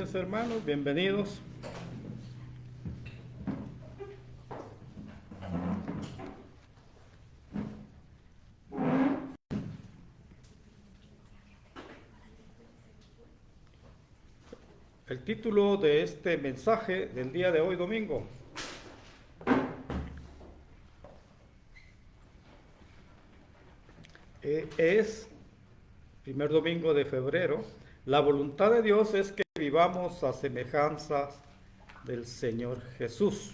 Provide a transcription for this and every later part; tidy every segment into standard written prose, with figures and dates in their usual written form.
noches, hermanos, bienvenidos. El título de este mensaje del día de hoy, domingo, es primer domingo de febrero. La voluntad de Dios es que vivamos a semejanza del Señor Jesús.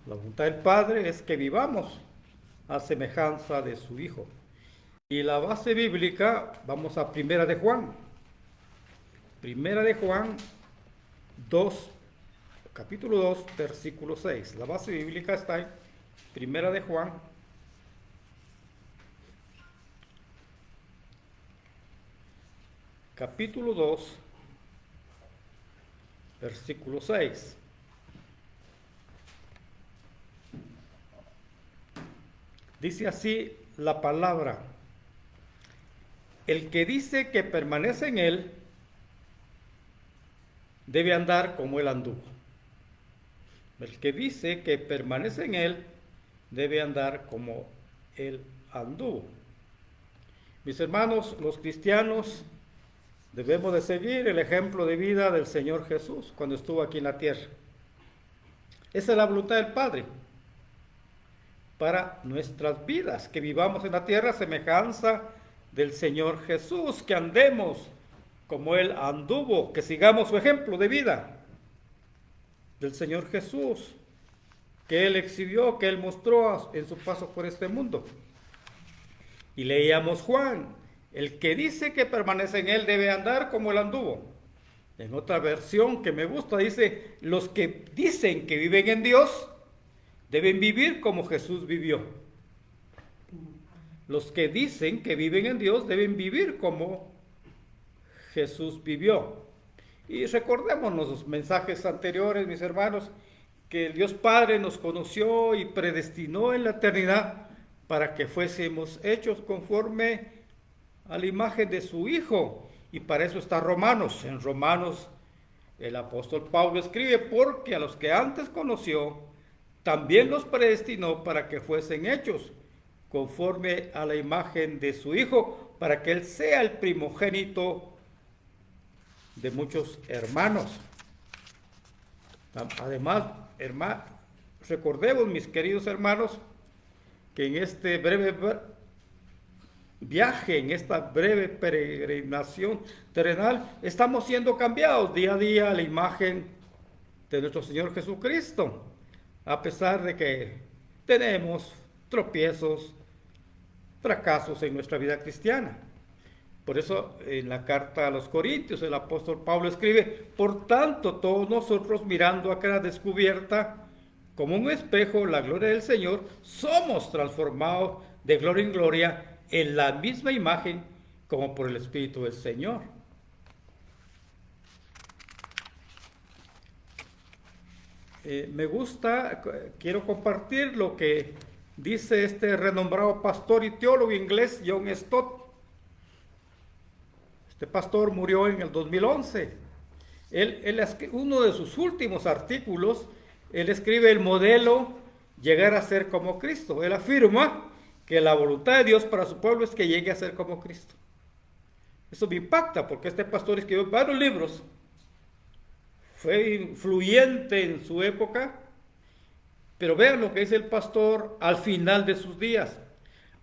La voluntad del Padre es que vivamos a semejanza de su Hijo. Y la base bíblica, vamos a Primera de Juan. Primera de Juan 2, capítulo 2, versículo 6. La base bíblica está en Primera de Juan, capítulo 2, versículo 6. Dice así la palabra: el que dice que permanece en él, debe andar como él anduvo. El que dice que permanece en él, debe andar como él anduvo. Mis hermanos, los cristianos debemos de seguir el ejemplo de vida del Señor Jesús cuando estuvo aquí en la tierra. Esa es la voluntad del Padre para nuestras vidas, que vivamos en la tierra a semejanza del Señor Jesús, que andemos como Él anduvo, que sigamos su ejemplo de vida del Señor Jesús, que Él exhibió, que Él mostró en su paso por este mundo. Y leíamos Juan: el que dice que permanece en Él debe andar como Él anduvo. En otra versión que me gusta dice: los que dicen que viven en Dios deben vivir como Jesús vivió. Los que dicen que viven en Dios deben vivir como Jesús vivió. Y recordémonos los mensajes anteriores, mis hermanos, que el Dios Padre nos conoció y predestinó en la eternidad para que fuésemos hechos conforme a la imagen de su Hijo. Y para eso está Romanos. En Romanos el apóstol Pablo escribe: porque a los que antes conoció, también los predestinó para que fuesen hechos conforme a la imagen de su Hijo, para que Él sea el primogénito de muchos hermanos. Además, recordemos, mis queridos hermanos, que en este breve viaje, en esta breve peregrinación terrenal, estamos siendo cambiados día a día a la imagen de nuestro Señor Jesucristo, a pesar de que tenemos tropiezos, fracasos en nuestra vida cristiana. Por eso en la carta a los Corintios el apóstol Pablo escribe: por tanto, todos nosotros, mirando a cara descubierta como un espejo la gloria del Señor, somos transformados de gloria en gloria en la misma imagen como por el Espíritu del Señor. Me gusta, quiero compartir lo que dice este renombrado pastor y teólogo inglés John Stott. Este pastor murió en el 2011. Uno de sus últimos artículos, él escribe el modelo llegar a ser como Cristo. Él afirma que la voluntad de Dios para su pueblo es que llegue a ser como Cristo. Eso me impacta porque este pastor escribió varios libros, fue influyente en su época, pero vean lo que dice el pastor al final de sus días.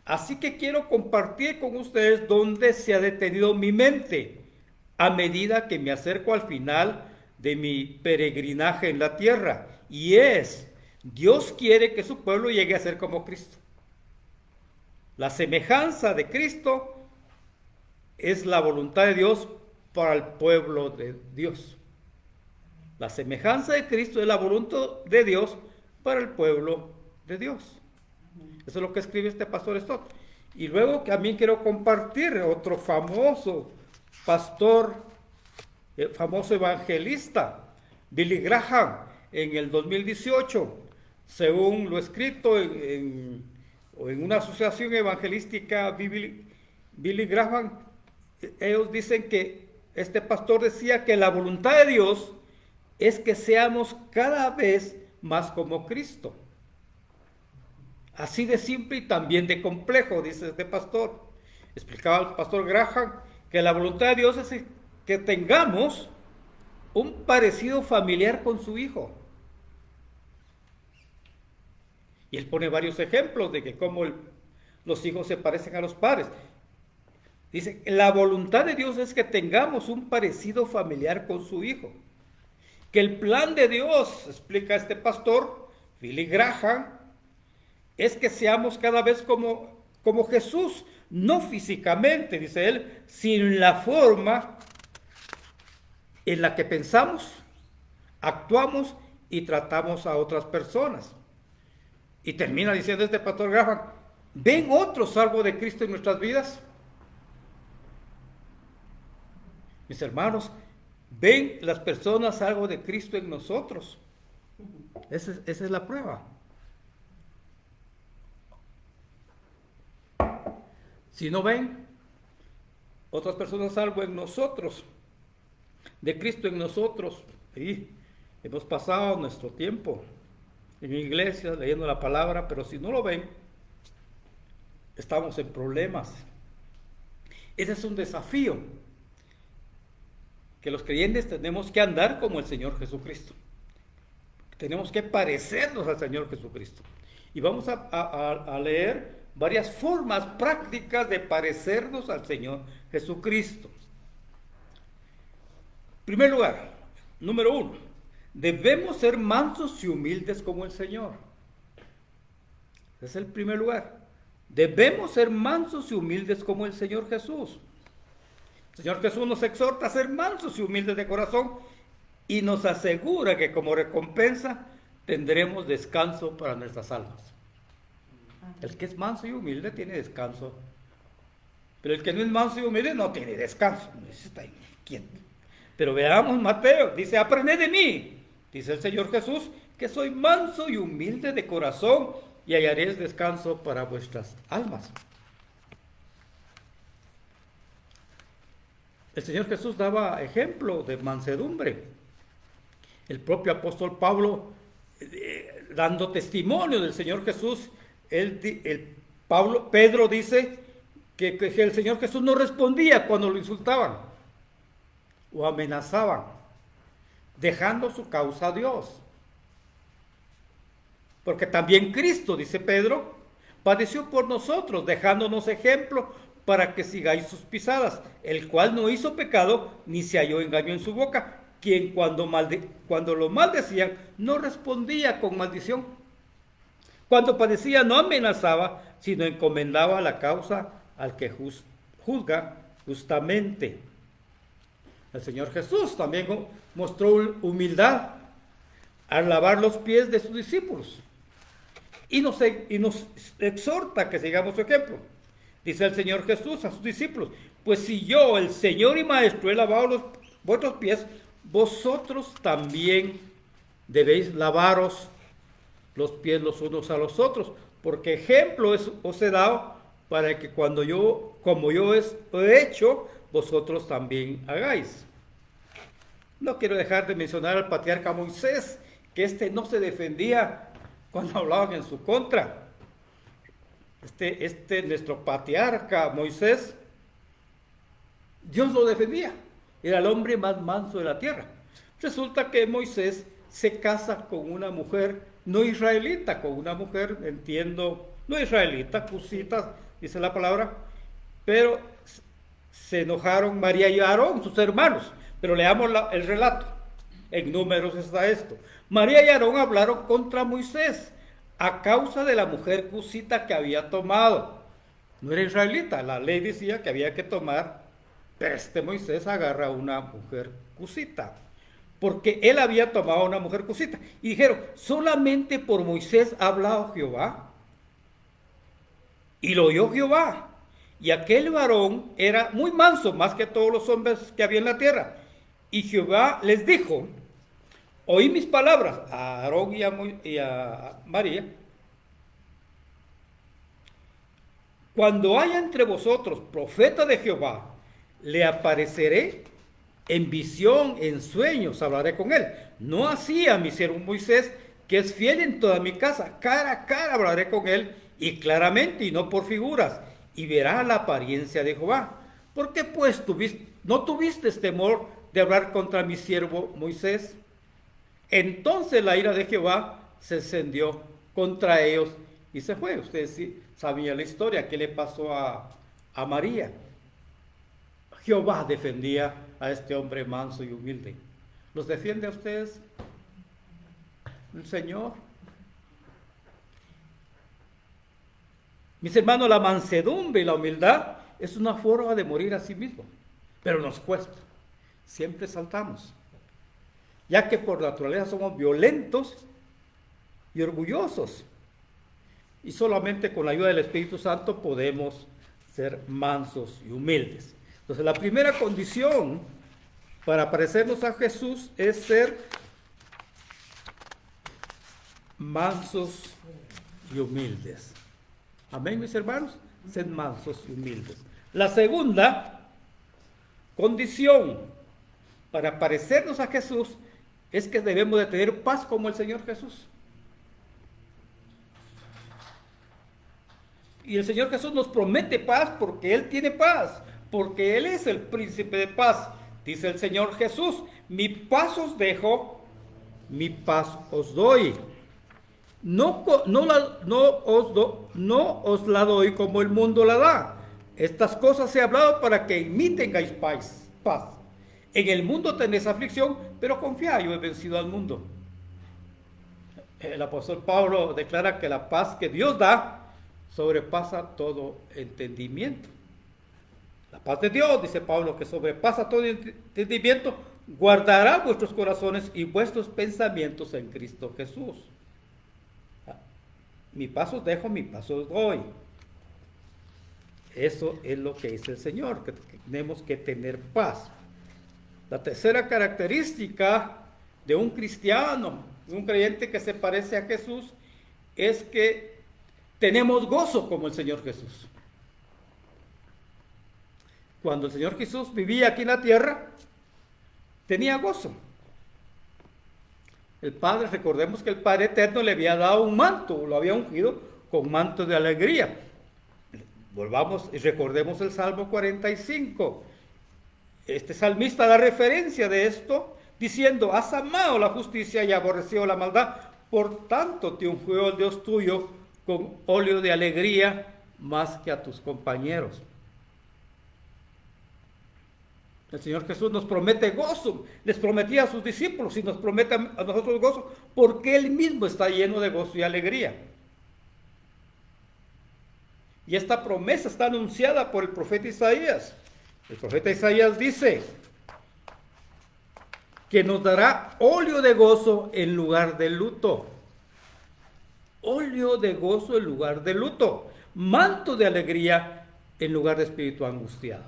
Así que quiero compartir con ustedes dónde se ha detenido mi mente a medida que me acerco al final de mi peregrinaje en la tierra. Y Dios quiere que su pueblo llegue a ser como Cristo. La semejanza de Cristo es la voluntad de Dios para el pueblo de Dios. La semejanza de Cristo es la voluntad de Dios para el pueblo de Dios. Eso es lo que escribe este pastor Stott. Y luego también quiero compartir otro famoso pastor, famoso evangelista, Billy Graham, en el 2018, según lo escrito en una asociación evangelística, Billy Graham, ellos dicen que este pastor decía que la voluntad de Dios es que seamos cada vez más como Cristo. Así de simple y también de complejo, dice este pastor. Explicaba el pastor Graham que la voluntad de Dios es que tengamos un parecido familiar con su Hijo. Y él pone varios ejemplos de que cómo los hijos se parecen a los padres. Dice, la voluntad de Dios es que tengamos un parecido familiar con su Hijo. Que el plan de Dios, explica este pastor, Billy Graham, es que seamos cada vez como Jesús, no físicamente, dice él, sino en la forma en la que pensamos, actuamos y tratamos a otras personas. Y termina diciendo este pastor Graham, ¿ven otros algo de Cristo en nuestras vidas? Mis hermanos, ¿ven las personas algo de Cristo en nosotros? Esa es la prueba. Si no ven otras personas algo en nosotros, de Cristo en nosotros, y hemos pasado nuestro tiempo en iglesia leyendo la palabra, pero si no lo ven, estamos en problemas. Ese es un desafío que los creyentes tenemos que andar como el Señor Jesucristo. Tenemos que parecernos al Señor Jesucristo. Y vamos a leer varias formas prácticas de parecernos al Señor Jesucristo. En primer lugar, número 1, debemos ser mansos y humildes como el Señor. Ese es el primer lugar. Debemos ser mansos y humildes como el Señor Jesús. El Señor Jesús nos exhorta a ser mansos y humildes de corazón y nos asegura que como recompensa tendremos descanso para nuestras almas. El que es manso y humilde tiene descanso, pero el que no es manso y humilde no tiene descanso, está ahí quieto. Pero veamos Mateo, dice, aprended de mí, dice el Señor Jesús, que soy manso y humilde de corazón y hallaréis descanso para vuestras almas. El Señor Jesús daba ejemplo de mansedumbre. El propio apóstol Pablo, dando testimonio del Señor Jesús, Pedro dice que el Señor Jesús no respondía cuando lo insultaban o amenazaban, dejando su causa a Dios. Porque también Cristo, dice Pedro, padeció por nosotros, dejándonos ejemplo para que sigáis sus pisadas, el cual no hizo pecado, ni se halló engaño en su boca, quien cuando lo maldecían, no respondía con maldición. Cuando padecía, no amenazaba, sino encomendaba la causa al que juzga justamente. El Señor Jesús también mostró humildad al lavar los pies de sus discípulos. Y nos exhorta que sigamos su ejemplo. Dice el Señor Jesús a sus discípulos, pues si yo, el Señor y Maestro, he lavado vuestros pies, vosotros también debéis lavaros los pies los unos a los otros, porque ejemplo os he dado para que como yo he hecho, vosotros también hagáis. No quiero dejar de mencionar al patriarca Moisés, que no se defendía cuando hablaban en su contra. Nuestro patriarca Moisés, Dios lo defendía, era el hombre más manso de la tierra. Resulta que Moisés se casa con una mujer no israelita, con una mujer, no israelita, cusita, dice la palabra, pero se enojaron María y Aarón, sus hermanos. Pero leamos el relato, en Números está esto. María y Aarón hablaron contra Moisés a causa de la mujer cusita que había tomado. No era israelita, la ley decía que había que tomar, pero Moisés agarra a una mujer cusita, porque él había tomado a una mujer cusita. Y dijeron, solamente por Moisés ha hablado Jehová. Y lo oyó Jehová. Y aquel varón era muy manso, más que todos los hombres que había en la tierra. Y Jehová les dijo, oí mis palabras a Aarón y a María. Cuando haya entre vosotros profeta de Jehová, le apareceré en visión, en sueños hablaré con él. No así a mi siervo Moisés, que es fiel en toda mi casa. Cara a cara hablaré con él, y claramente, y no por figuras, y verá la apariencia de Jehová. ¿Por qué pues no tuviste temor de hablar contra mi siervo Moisés? Entonces la ira de Jehová se encendió contra ellos y se fue. Ustedes sí sabían la historia, qué le pasó a María. Jehová defendía a este hombre manso y humilde. ¿Los defiende a ustedes el Señor? Mis hermanos, la mansedumbre y la humildad es una forma de morir a sí mismo, pero nos cuesta. Siempre saltamos, ya que por naturaleza somos violentos y orgullosos. Y solamente con la ayuda del Espíritu Santo podemos ser mansos y humildes. Entonces, la primera condición para parecernos a Jesús es ser mansos y humildes. Amén, mis hermanos. Ser mansos y humildes. La segunda condición para parecernos a Jesús es que debemos de tener paz como el Señor Jesús. Y el Señor Jesús nos promete paz porque Él tiene paz, porque Él es el príncipe de paz. Dice el Señor Jesús: mi paz os dejo, mi paz os doy. No os la doy como el mundo la da. Estas cosas he hablado para que en mí tengáis paz. En el mundo tenéis aflicción, pero confiad, yo he vencido al mundo. El apóstol Pablo declara que la paz que Dios da sobrepasa todo entendimiento. La paz de Dios, dice Pablo, que sobrepasa todo entendimiento, guardará vuestros corazones y vuestros pensamientos en Cristo Jesús. Mi paz os dejo, mi paz os doy. Eso es lo que dice el Señor, que tenemos que tener paz. La tercera característica de un cristiano, de un creyente que se parece a Jesús, es que tenemos gozo como el Señor Jesús. Cuando el Señor Jesús vivía aquí en la tierra, tenía gozo. El Padre, recordemos que el Padre Eterno le había dado un manto, lo había ungido con manto de alegría. Volvamos y recordemos el Salmo 45. Este salmista da referencia de esto, diciendo: has amado la justicia y aborrecido la maldad, por tanto te ungió el Dios tuyo con óleo de alegría más que a tus compañeros. El Señor Jesús nos promete gozo, les prometía a sus discípulos y nos promete a nosotros gozo, porque Él mismo está lleno de gozo y alegría. Y esta promesa está anunciada por el profeta Isaías. El profeta Isaías dice que nos dará óleo de gozo en lugar de luto. Óleo de gozo en lugar de luto. Manto de alegría en lugar de espíritu angustiado.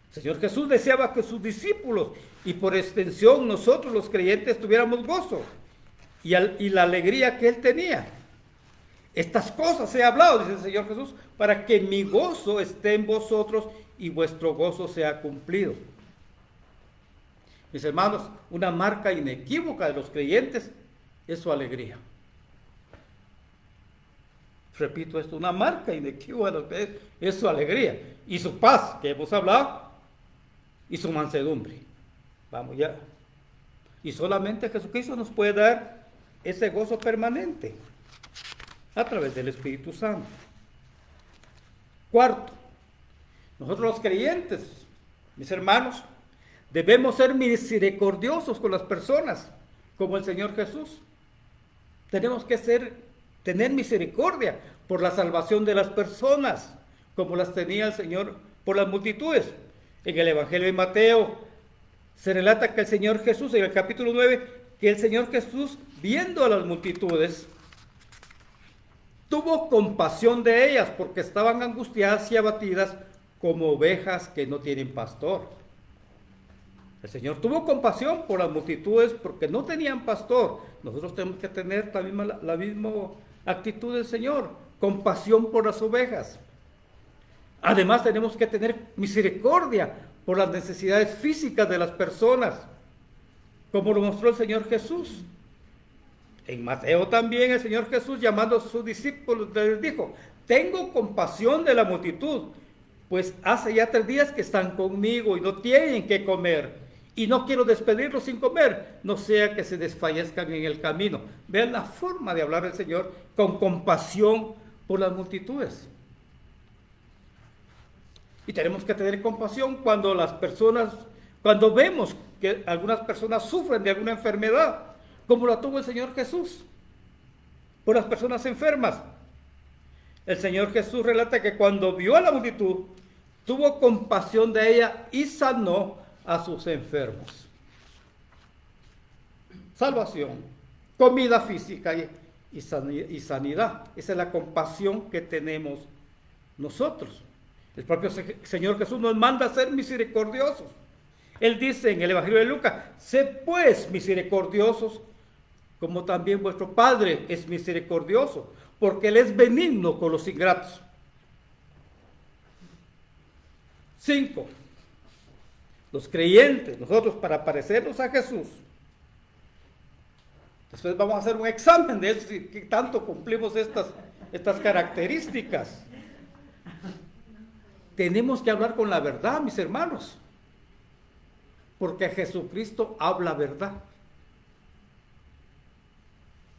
El Señor Jesús deseaba que sus discípulos y por extensión nosotros los creyentes tuviéramos gozo y la alegría que Él tenía. Estas cosas he hablado, dice el Señor Jesús, para que mi gozo esté en vosotros y vuestro gozo sea cumplido. Mis hermanos, una marca inequívoca de los creyentes es su alegría. Repito esto, una marca inequívoca de los creyentes es su alegría y su paz, que hemos hablado, y su mansedumbre. Vamos ya. Y solamente Jesucristo nos puede dar ese gozo permanente a través del Espíritu Santo. Cuarto, nosotros los creyentes, mis hermanos, debemos ser misericordiosos con las personas, como el Señor Jesús. Tenemos que tener misericordia por la salvación de las personas, como las tenía el Señor por las multitudes. En el Evangelio de Mateo se relata que el Señor Jesús, en el capítulo 9, que el Señor Jesús, viendo a las multitudes, tuvo compasión de ellas porque estaban angustiadas y abatidas como ovejas que no tienen pastor. El Señor tuvo compasión por las multitudes porque no tenían pastor. Nosotros tenemos que tener la misma actitud del Señor, compasión por las ovejas. Además tenemos que tener misericordia por las necesidades físicas de las personas, como lo mostró el Señor Jesús. En Mateo también el Señor Jesús, llamando a sus discípulos, les dijo: tengo compasión de la multitud, pues hace ya 3 días que están conmigo y no tienen que comer, y no quiero despedirlos sin comer, no sea que se desfallezcan en el camino. Vean la forma de hablar del Señor, con compasión por las multitudes. Y tenemos que tener compasión cuando cuando vemos que algunas personas sufren de alguna enfermedad, como la tuvo el Señor Jesús, por las personas enfermas. El Señor Jesús relata que cuando vio a la multitud, tuvo compasión de ella y sanó a sus enfermos. Salvación, comida física y sanidad. Esa es la compasión que tenemos nosotros. El propio Señor Jesús nos manda a ser misericordiosos. Él dice en el Evangelio de Lucas: sed pues misericordiosos, como también vuestro Padre es misericordioso, porque Él es benigno con los ingratos. 5. Los creyentes, nosotros, para parecernos a Jesús, después vamos a hacer un examen de eso, qué tanto cumplimos estas características. Tenemos que hablar con la verdad, mis hermanos, porque Jesucristo habla verdad.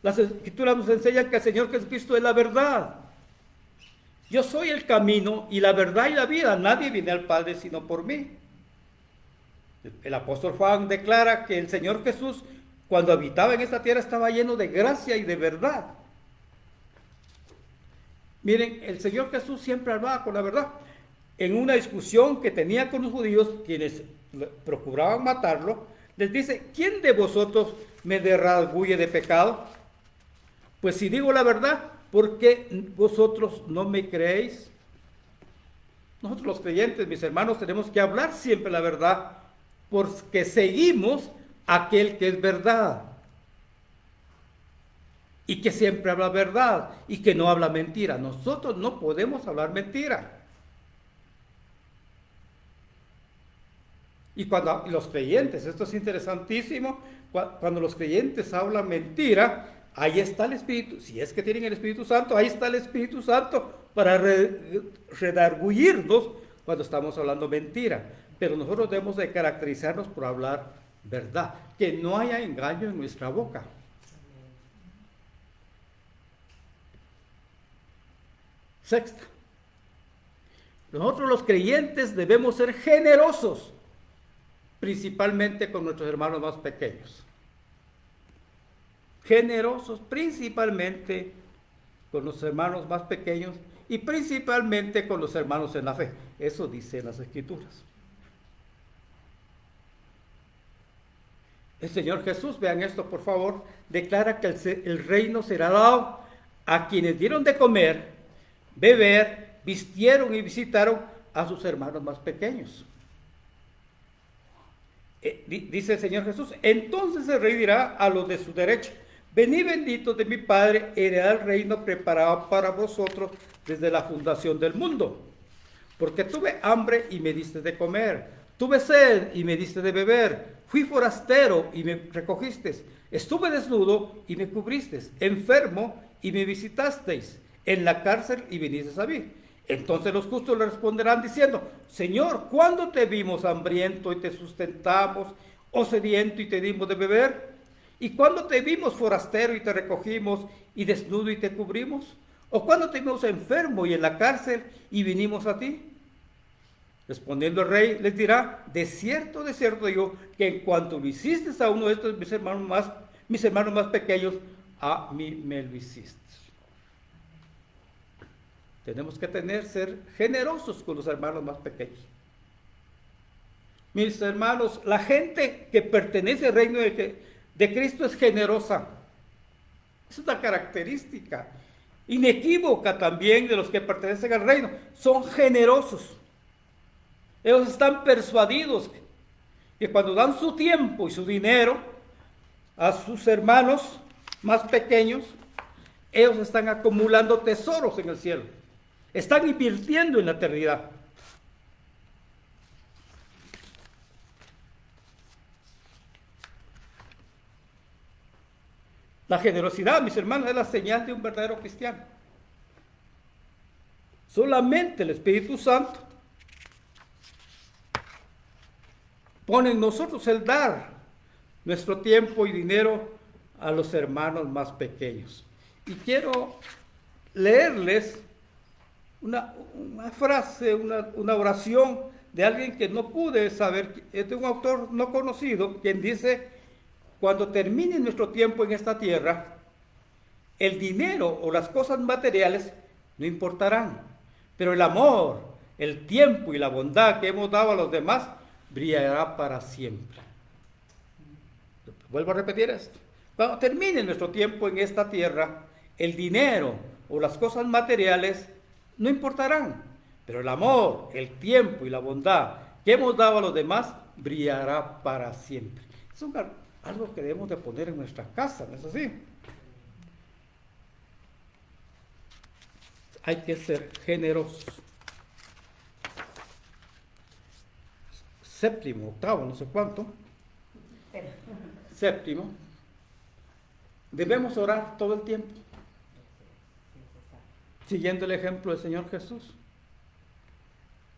Las Escrituras nos enseñan que el Señor Jesucristo es la verdad. Yo soy el camino y la verdad y la vida. Nadie viene al Padre sino por mí. El apóstol Juan declara que el Señor Jesús, cuando habitaba en esta tierra, estaba lleno de gracia y de verdad. Miren, el Señor Jesús siempre hablaba con la verdad. En una discusión que tenía con los judíos, quienes procuraban matarlo, les dice: ¿quién de vosotros me redarguye de pecado? Pues si digo la verdad, ¿por qué vosotros no me creéis? Nosotros los creyentes, mis hermanos, tenemos que hablar siempre la verdad, porque seguimos a aquel que es verdad, y que siempre habla verdad, y que no habla mentira. Nosotros no podemos hablar mentira. Y cuando los creyentes, esto es interesantísimo, cuando los creyentes hablan mentira, ahí está el Espíritu, si es que tienen el Espíritu Santo, ahí está el Espíritu Santo para redarguirnos cuando estamos hablando mentira. Pero nosotros debemos de caracterizarnos por hablar verdad, que no haya engaño en nuestra boca. Sexta, nosotros los creyentes debemos ser generosos, principalmente con nuestros hermanos más pequeños. Generosos principalmente con los hermanos más pequeños y principalmente con los hermanos en la fe. Eso dice las Escrituras. El Señor Jesús, vean esto por favor, declara que el reino será dado a quienes dieron de comer, beber, vistieron y visitaron a sus hermanos más pequeños. Dice el Señor Jesús: entonces el rey dirá a los de su derecha: venid benditos de mi Padre, heredad el reino preparado para vosotros desde la fundación del mundo. Porque tuve hambre y me diste de comer, tuve sed y me diste de beber, fui forastero y me recogisteis, estuve desnudo y me cubristeis, enfermo y me visitasteis, en la cárcel y vinisteis a mí. Entonces los justos le responderán diciendo: Señor, ¿cuándo te vimos hambriento y te sustentamos, o sediento y te dimos de beber? ¿Y cuándo te vimos forastero y te recogimos, y desnudo y te cubrimos? ¿O cuándo te vimos enfermo y en la cárcel y vinimos a ti? Respondiendo el rey les dirá: de cierto digo, que en cuanto lo hiciste a uno de estos mis hermanos más pequeños, a mí me lo hiciste. Tenemos que ser generosos con los hermanos más pequeños. Mis hermanos, la gente que pertenece al reino de Cristo es generosa. Es una característica inequívoca también de los que pertenecen al reino. Son generosos. Ellos están persuadidos que cuando dan su tiempo y su dinero a sus hermanos más pequeños, ellos están acumulando tesoros en el cielo. Están invirtiendo en la eternidad. La generosidad, mis hermanos, es la señal de un verdadero cristiano. Solamente el Espíritu Santo pone en nosotros el dar nuestro tiempo y dinero a los hermanos más pequeños. Y quiero leerles una frase, una oración de alguien que no pude saber, es de un autor no conocido, quien dice: cuando termine nuestro tiempo en esta tierra, el dinero o las cosas materiales no importarán, pero el amor, el tiempo y la bondad que hemos dado a los demás brillará para siempre. Vuelvo a repetir esto. Cuando termine nuestro tiempo en esta tierra, el dinero o las cosas materiales no importarán, pero el amor, el tiempo y la bondad que hemos dado a los demás brillará para siempre. Es algo que debemos de poner en nuestra casa, ¿no es así? Hay que ser generosos. Séptimo, octavo, no sé cuánto. Séptimo, debemos orar todo el tiempo, siguiendo el ejemplo del Señor Jesús.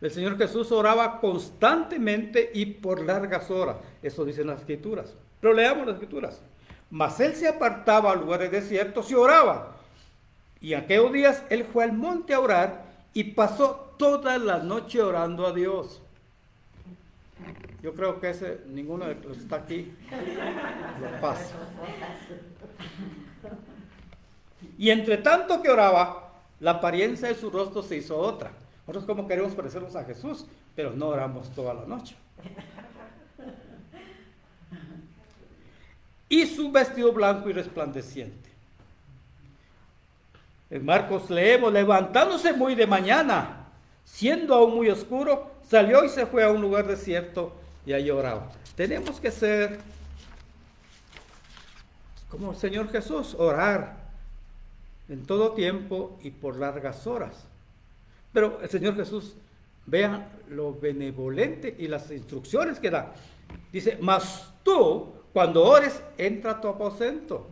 El Señor Jesús oraba constantemente y por largas horas. Eso dicen las Escrituras. Pero leamos las Escrituras. Mas él se apartaba a lugares desiertos y oraba. Y aquellos días él fue al monte a orar y pasó toda la noche orando a Dios. Yo creo que ninguno de los que está aquí lo pasa. Y entre tanto que oraba, la apariencia de su rostro se hizo otra. Nosotros como queremos parecernos a Jesús, pero no oramos toda la noche. Y su vestido blanco y resplandeciente. En Marcos leemos: levantándose muy de mañana, siendo aún muy oscuro, salió y se fue a un lugar desierto y allí oraba. Tenemos que ser como el Señor Jesús, orar en todo tiempo y por largas horas. Pero el Señor Jesús, vean lo benevolente y las instrucciones que da. Dice: mas tú, cuando ores, entra a tu aposento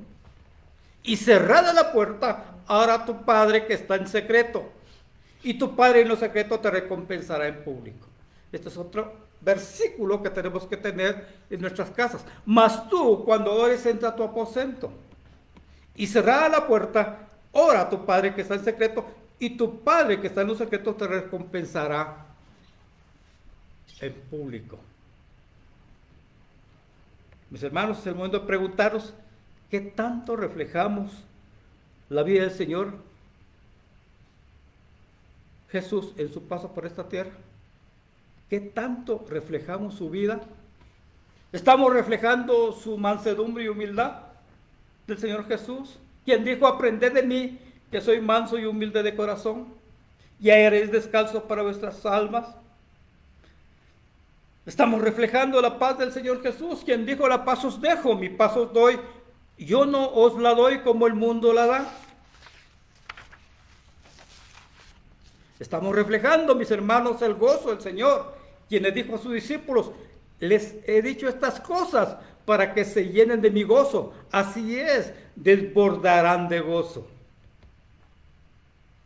y cerrada la puerta, ora a tu Padre que está en secreto, y tu Padre en lo secreto te recompensará en público. Este es otro versículo que tenemos que tener en nuestras casas. Mas tú, cuando ores, entra a tu aposento y cerrada la puerta, ora a tu Padre que está en secreto, y tu Padre que está en lo secreto te recompensará en público. Mis hermanos, es el momento de preguntarnos: ¿qué tanto reflejamos la vida del Señor Jesús en su paso por esta tierra? ¿Qué tanto reflejamos su vida? ¿Estamos reflejando su mansedumbre y humildad del Señor Jesús, quien dijo: aprended de mí, que soy manso y humilde de corazón, y hallaréis descanso para vuestras almas? Estamos reflejando la paz del Señor Jesús, quien dijo: la paz os dejo, mi paz os doy, yo no os la doy como el mundo la da. Estamos reflejando, mis hermanos, el gozo del Señor, quien les dijo a sus discípulos: les he dicho estas cosas para que se llenen de mi gozo. Así es, desbordarán de gozo.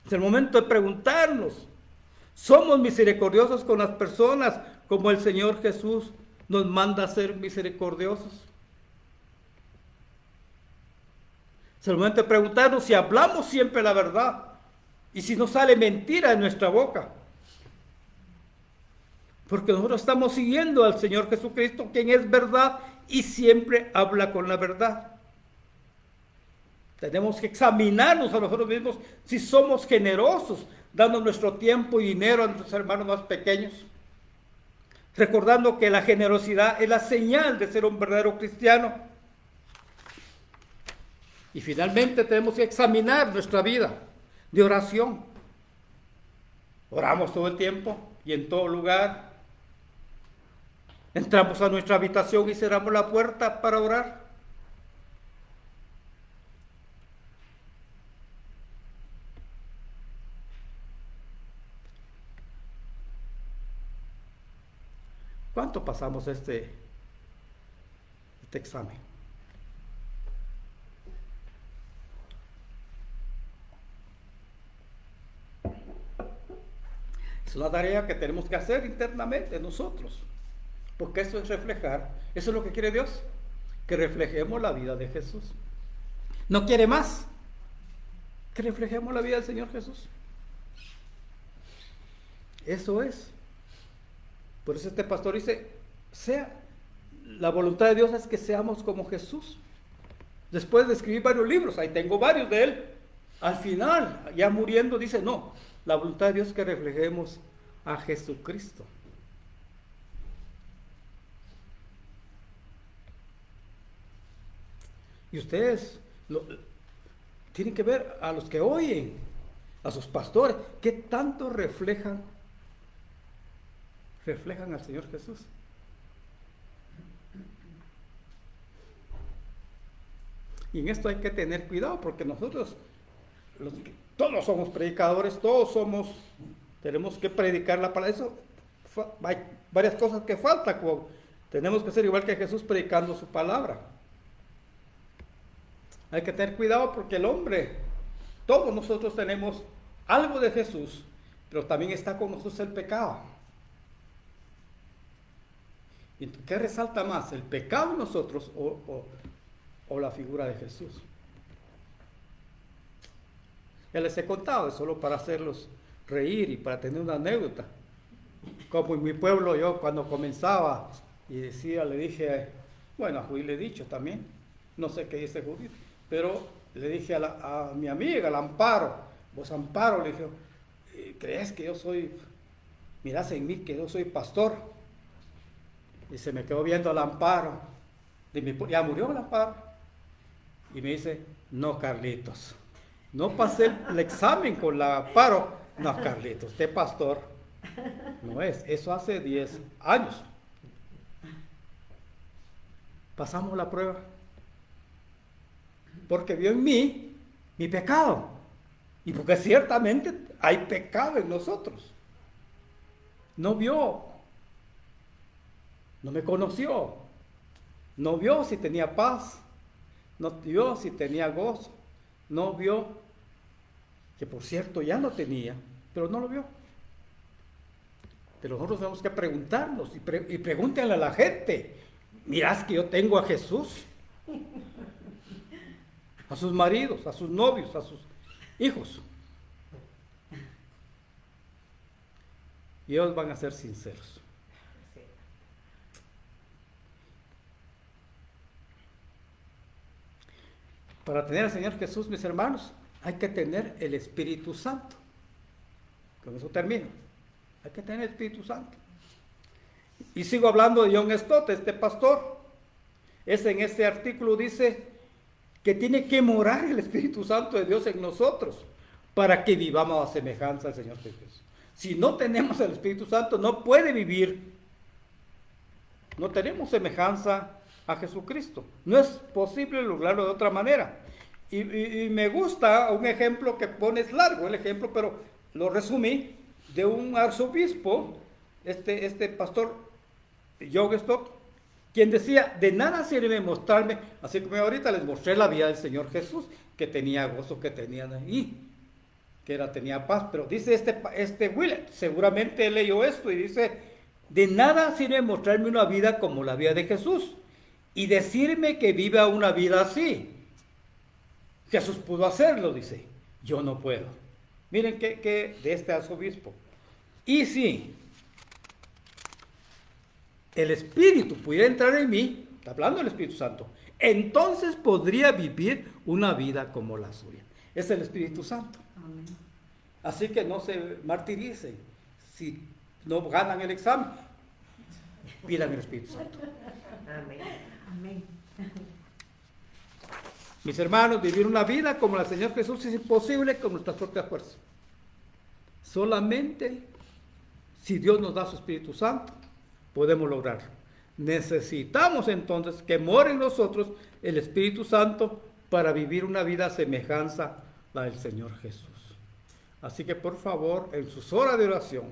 Es el momento de preguntarnos: ¿somos misericordiosos con las personas como el Señor Jesús nos manda a ser misericordiosos? Es el momento de preguntarnos si hablamos siempre la verdad y si no sale mentira de nuestra boca. Porque nosotros estamos siguiendo al Señor Jesucristo, quien es verdad y siempre habla con la verdad. Tenemos que examinarnos a nosotros mismos si somos generosos, dando nuestro tiempo y dinero a nuestros hermanos más pequeños. Recordando que la generosidad es la señal de ser un verdadero cristiano. Y finalmente tenemos que examinar nuestra vida de oración. Oramos todo el tiempo y en todo lugar. Entramos a nuestra habitación y cerramos la puerta para orar. ¿Cuánto pasamos este examen? Es una tarea que tenemos que hacer internamente nosotros, porque eso es reflejar, eso es lo que quiere Dios, que reflejemos la vida de Jesús. No quiere más que reflejemos la vida del Señor Jesús. Eso es. Por eso este pastor dice, la voluntad de Dios es que seamos como Jesús. Después de escribir varios libros, ahí tengo varios de él, al final, ya muriendo, dice, no, la voluntad de Dios es que reflejemos a Jesucristo. Y ustedes tienen que ver a los que oyen, a sus pastores, ¿qué tanto reflejan al Señor Jesús? Y en esto hay que tener cuidado, porque nosotros, todos somos predicadores, tenemos que predicar la palabra. Eso, hay varias cosas que faltan, como tenemos que ser igual que Jesús predicando su palabra. Hay que tener cuidado porque el hombre, todos nosotros tenemos algo de Jesús, pero también está con nosotros el pecado. ¿Y qué resalta más, el pecado en nosotros o la figura de Jesús? Ya les he contado, es solo para hacerlos reír y para tener una anécdota. Como en mi pueblo yo cuando comenzaba y le dije, bueno, a Judith le he dicho también, no sé qué dice Judith, pero le dije a mi amiga, la Amparo, vos Amparo, le dije, ¿crees que yo soy, mirás en mí que yo soy pastor? Y se me quedó viendo el Amparo, ya murió el Amparo, y me dice, no, Carlitos, no pasé el examen con la Amparo, no, Carlitos, usted pastor, no es, eso hace 10 años, pasamos la prueba, porque vio en mí mi pecado, y porque ciertamente hay pecado en nosotros. No vio, no me conoció, no vio si tenía paz, no vio si tenía gozo, no vio que por cierto ya lo tenía, pero no lo vio. Pero nosotros tenemos que preguntarnos y pregúntenle a la gente, mirás que yo tengo a Jesús, a sus maridos, a sus novios, a sus hijos. Y ellos van a ser sinceros. Para tener al Señor Jesús, mis hermanos, hay que tener el Espíritu Santo. Con eso termino. Hay que tener el Espíritu Santo. Y sigo hablando de John Stott, este pastor. En este artículo dice que tiene que morar el Espíritu Santo de Dios en nosotros para que vivamos a semejanza al Señor Jesús. Si no tenemos el Espíritu Santo, no puede vivir. No tenemos semejanza a Jesucristo. No es posible lograrlo de otra manera. Y me gusta un ejemplo que pones largo, el ejemplo, pero lo resumí, de un arzobispo, este pastor John Stott, quien decía, de nada sirve mostrarme, así como ahorita les mostré la vida del Señor Jesús, que tenía gozo, que tenía ahí, tenía paz, pero dice Willett, seguramente él leyó esto y dice, de nada sirve mostrarme una vida como la vida de Jesús y decirme que viva una vida así. Jesús pudo hacerlo, dice, yo no puedo. Miren que de este arzobispo. Y si el Espíritu pudiera entrar en mí, está hablando del Espíritu Santo, entonces podría vivir una vida como la suya. Es el Espíritu Santo. Amén. Así que no se martiricen. Si no ganan el examen, pidan el Espíritu Santo. Amén. Amén. Mis hermanos, vivir una vida como la del Señor Jesús es imposible con nuestras propias fuerzas. Solamente si Dios nos da su Espíritu Santo, podemos lograrlo. Necesitamos entonces que more en nosotros el Espíritu Santo para vivir una vida a semejanza a la del Señor Jesús. Así que por favor, en sus horas de oración,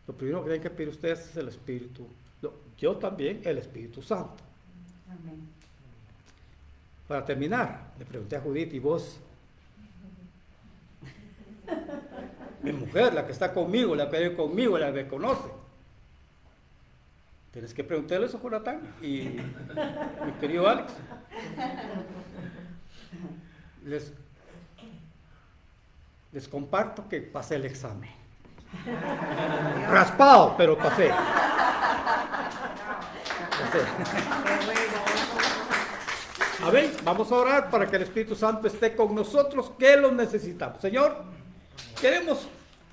lo primero que tienen que pedir ustedes es el Espíritu. Yo también, el Espíritu Santo. Amén. Para terminar, le pregunté a Judith, ¿y vos? Mi mujer, la que está conmigo, la que vive conmigo, la que me conoce. Tienes que preguntarle eso, Jonathan y mi querido Alex. Les comparto que pasé el examen. Raspado, pero pasé. A ver, vamos a orar para que el Espíritu Santo esté con nosotros, que lo necesitamos. Señor,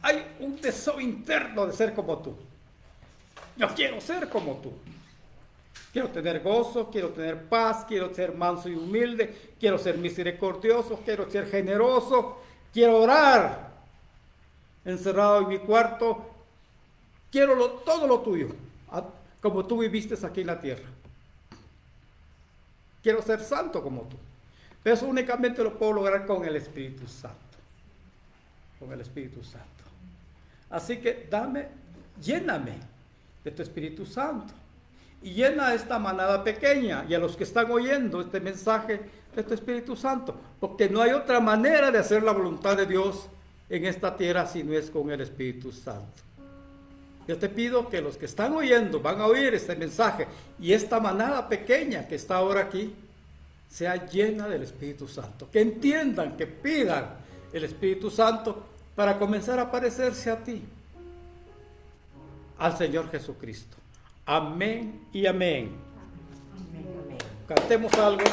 hay un deseo interno de ser como tú. Yo quiero ser como tú. Quiero tener gozo, quiero tener paz, quiero ser manso y humilde, quiero ser misericordioso, quiero ser generoso, quiero orar encerrado en mi cuarto. Quiero todo lo tuyo, como tú viviste aquí en la tierra. Quiero ser santo como tú. Pero eso únicamente lo puedo lograr con el Espíritu Santo. Con el Espíritu Santo. Así que lléname de tu Espíritu Santo. Y llena a esta manada pequeña y a los que están oyendo este mensaje de tu Espíritu Santo. Porque no hay otra manera de hacer la voluntad de Dios en esta tierra si no es con el Espíritu Santo. Yo te pido que los que están oyendo van a oír este mensaje y esta manada pequeña que está ahora aquí sea llena del Espíritu Santo. Que entiendan, que pidan el Espíritu Santo para comenzar a parecerse a ti, al Señor Jesucristo. Amén y amén. Amén. Cantemos algo.